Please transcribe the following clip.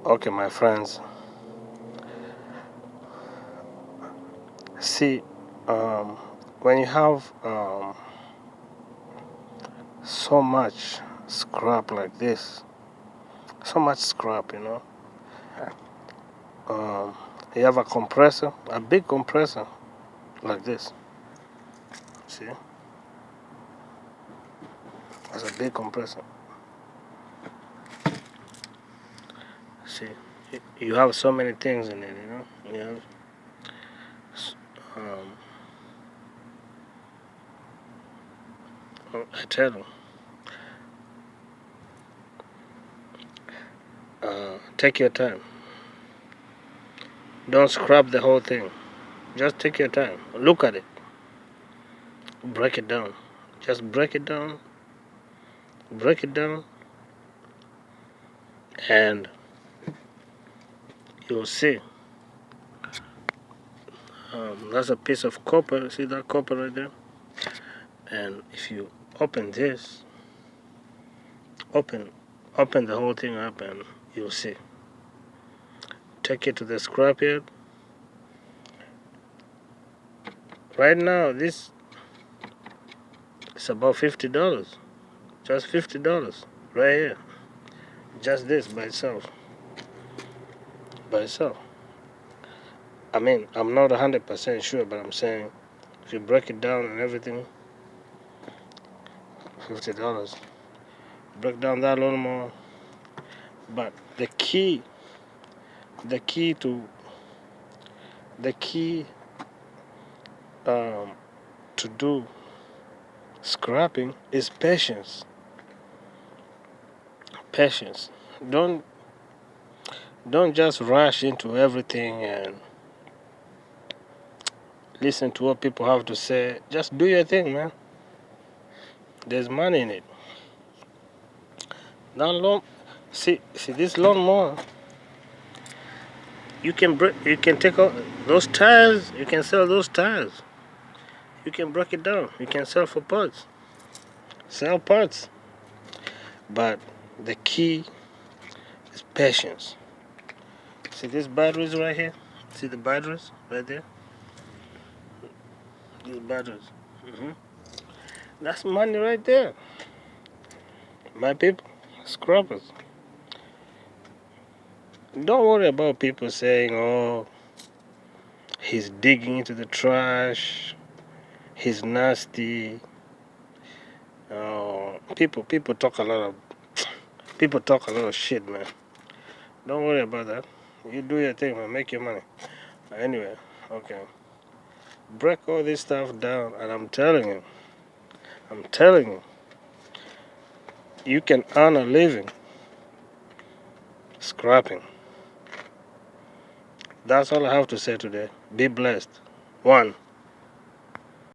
Okay, my friends. See, um, when you have so much scrap like this, so much scrap, um, you have a compressor, a big compressor like this. See, it's a big compressor. See, you have so many things in it. You have, um, I tell you, take your time. Don't scrap the whole thing. Just take your time. Look at it. Break it down. Just break it down. Break it down, and you'll see. That's a piece of copper. See that copper right there? And if you open this, open, open the whole thing up, and you'll see. Take it to the scrapyard. Right now, this is about $50. Just $50, right here. Just this by itself. By itself. I mean, I'm not 100% sure, but I'm saying if you break it down and everything, $50. Break down that a little more. But the key to the key to do scrapping is patience. Patience. Don't don't just rush into everything and listen to what people have to say. Just do your thing, man. There's money in it. That lawn, see this lawnmower. You can take out those tires. You can sell those tires. You can break it down. You can sell for parts. Sell parts. But the key is patience. See these batteries right here? See the batteries right there? These batteries. That's money right there. My people, scrubbers. Don't worry about people saying, oh, he's digging into the trash, he's nasty. Oh, people talk a lot of shit, man. Don't worry about that. You do your thing, man. Make your money. Anyway, okay. Break all this stuff down, and I'm telling you, you can earn a living scrapping. That's all I have to say today. Be blessed. One.